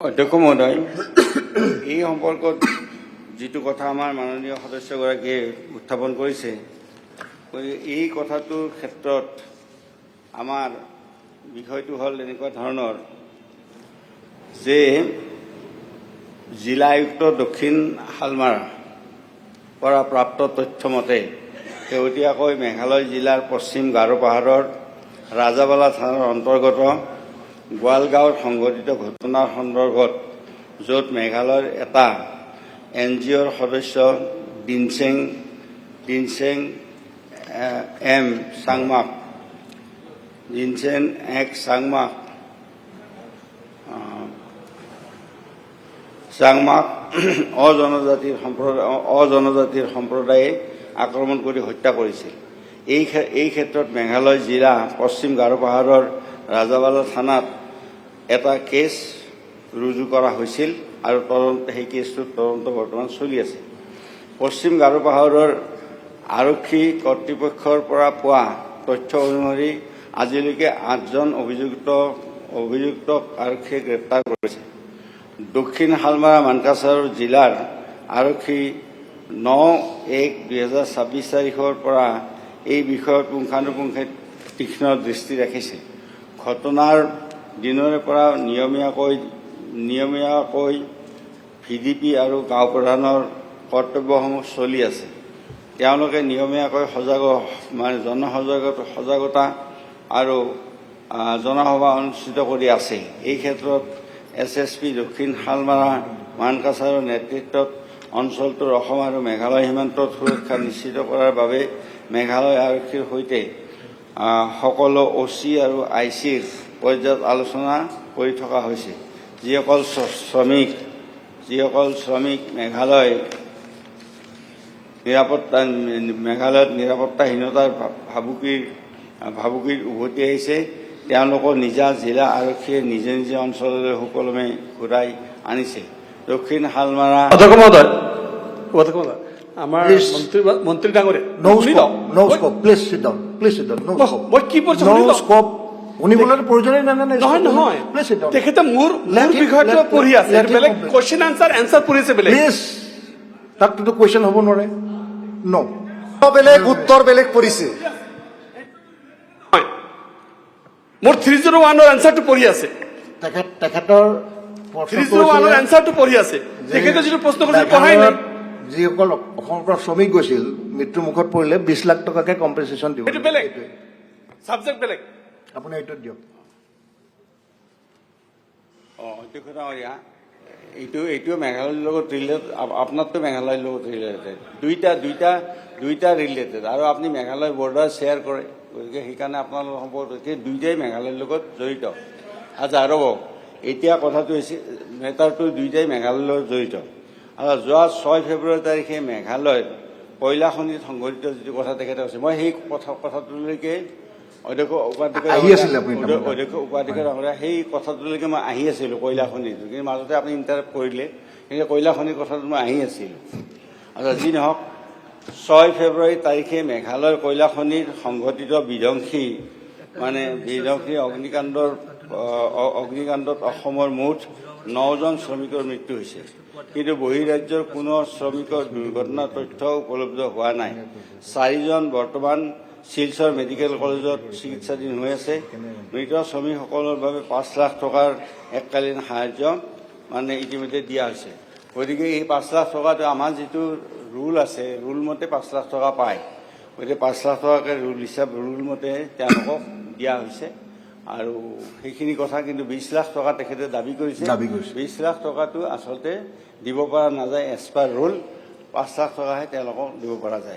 অধ্যক্ষ মহোদয়, এই সম্পৰ্কত যিটো কথা আমাৰ মাননীয় সদস্যগৰাকীয়ে উত্থাপন কৰিছে, এই কথাটোৰ ক্ষেত্ৰত আমাৰ বিষয়টো হ'ল এনেকুৱা ধৰণৰ যে জিলা আয়ুক্ত দক্ষিণ শালমাৰা পৰা প্ৰাপ্ত তথ্য মতে শেহতীয়াকৈ মেঘালয় জিলাৰ পশ্চিম গাৰো পাহাৰৰ ৰাজাবালা থানাৰ অন্তৰ্গত গোৱালগাঁৱত সংঘটিত ঘটনাৰ সন্দৰ্ভত য'ত মেঘালয়ৰ এটা NGOৰ সদস্য দিনচেং এম চাংমাক অজনজাতিৰ সম্প্ৰদায়ে আক্ৰমণ কৰি হত্যা কৰিছিল। এই ক্ষেত্ৰত মেঘালয় জিলা পশ্চিম গাৰো পাহাৰৰ ৰাজাবালা থানাত এটা কেছ ৰুজু কৰা হৈছিল আৰু সেই কেছটোৰ তদন্ত বৰ্তমান চলি আছে। পশ্চিম গাৰো পাহাৰৰ আৰক্ষী কৰ্তৃপক্ষৰ পৰা পোৱা তথ্য অনুসৰি আজিলৈকে 8জন অভিযুক্তক আৰক্ষীয়ে গ্ৰেপ্তাৰ কৰিছে। দক্ষিণ শালমাৰা মানকাছাৰ জিলাৰ আৰক্ষী 9/1/2026 তাৰিখৰ পৰা এই বিষয়ত পুংখানুপুংখে তীক্ষ্ণ দৃষ্টি ৰাখিছে। ঘটনাৰ দিনৰে পৰা নিয়মীয়াকৈ VDP আৰু গাঁও প্ৰধানৰ কৰ্তব্যসমূহ চলি আছে। তেওঁলোকে নিয়মীয়াকৈ জনসজাগতা আৰু জনসভা অনুষ্ঠিত কৰি আছে। এই ক্ষেত্ৰত SSP দক্ষিণ শালমাৰা মানকাছাৰৰ নেতৃত্বত অঞ্চলটোৰ অসম আৰু মেঘালয় সীমান্তত সুৰক্ষা নিশ্চিত কৰাৰ বাবে মেঘালয় আৰক্ষীৰ সৈতে সকলো OC আৰু ICৰ পৰ্যায়ত আলোচনা কৰি থকা হৈছে। যিসকল শ্ৰমিক মেঘালয়ত নিৰাপত্তাহীনতাৰ ভাবুকিত উভতি আহিছে, তেওঁলোকৰ নিজা জিলা আৰক্ষীয়ে নিজে নিজে অঞ্চললৈ সুকলমে ঘূৰাই আনিছে। দক্ষিণ শালমাৰা আমাৰ মন্ত্ৰী ডাঙৰীয়া শুনিবলৈ প্ৰয়োজনেই নহয় নহয়, তেখেতে মোৰ বিষয়টো পঢ়ি আছে, বেলেগ কোৱেশ্যন এনচাৰ পঢ়ি আছে বেলেগ। তাততো কুৱেশ্যন হ'ব নোৱাৰে। বেলেগ উত্তৰ বেলেগ পৰিছে। মোৰ 301ৰ এনচাৰটো পঢ়ি আছে, তেখেতৰ 301ৰ এনচাৰটো পঢ়ি আছে। তেখেতে যিটো প্ৰশ্ন কৰিছিল পঢ়াই নাই। যিসকল অসমৰ পৰা শ্ৰমিক গৈছিল মৃত্যু মুখত পৰিলে 20 লাখ টকাকে কম্পেনচেশ্যন দিব। এইটো বেলেগ চাবজেক্ট, বেলেগ। আপুনি এইটো দিয়ক। এইটো মেঘালয়ৰ লগত ৰিলেটেড, আপোনাৰতো মেঘালয়ৰ লগত ৰিলেটেড, দুইটা ৰিলেটেড, আৰু আপুনি মেঘালয় বৰ্ডাৰ শ্বেয়াৰ কৰে, গতিকে সেইকাৰণে আপোনালোকৰ সম্পৰ্ক দুইটাই মেঘালয়ৰ লগত জড়িত। আচ্ছা, ৰ'ব, এতিয়া কথাটো হৈছে মেটাৰটো দুইটাই মেঘালয়ৰ লগত জড়িত। আৰু যোৱা 6 ফেব্ৰুৱাৰী তাৰিখে মেঘালয়ত কয়লা খনিত সংঘটিত যিটো কথা তেখেতে কৈছে, মই সেই কথাটোলৈকে অধ্যক্ষ উপাধ্যক্ষ সেই কথাটোলৈকে মই আহি আছিলোঁ, কয়লা খনিটো। কিন্তু মাজতে আপুনি ইণ্টাৰাপ্ট কৰিলে, কিন্তু কয়লা খনিৰ কথাটো মই আহি আছিলোঁ। আচ্ছা, যি নহওক, 6 ফেব্ৰুৱাৰী তাৰিখে মেঘালয়ৰ কয়লা খনিৰ সংঘটিত বিধ্বংসী অগ্নিকাণ্ডত অসমৰ মুঠ 9জন শ্ৰমিকৰ মৃত্যু হৈছে। কিন্তু বহিৰাজ্যৰ কোনো শ্ৰমিকৰ দুৰ্ঘটনাৰ তথ্য উপলব্ধ হোৱা নাই। 4জন বৰ্তমান শিলচৰ মেডিকেল কলেজত চিকিৎসাধীন হৈ আছে। মৃত শ্ৰমিকসকলৰ বাবে 5 লাখ টকাৰ এককালীন সাহায্য ইতিমধ্যে দিয়া হৈছে। গতিকে এই 5 লাখ টকাটো আমাৰ যিটো ৰুল আছে, ৰুল মতে 5 লাখ টকা পায়। গতিকে 5 লাখ টকাকৈ ৰুল মতে তেওঁলোকক দিয়া হৈছে। আৰু সেইখিনি কথা, কিন্তু 20 লাখ টকা তেখেতে দাবী কৰিছে। 20 লাখ টকাটো আচলতে দিব পৰা নাযায়, এজ পাৰ ৰুল 5 লাখ টকাহে তেওঁলোকক দিব পৰা যায়।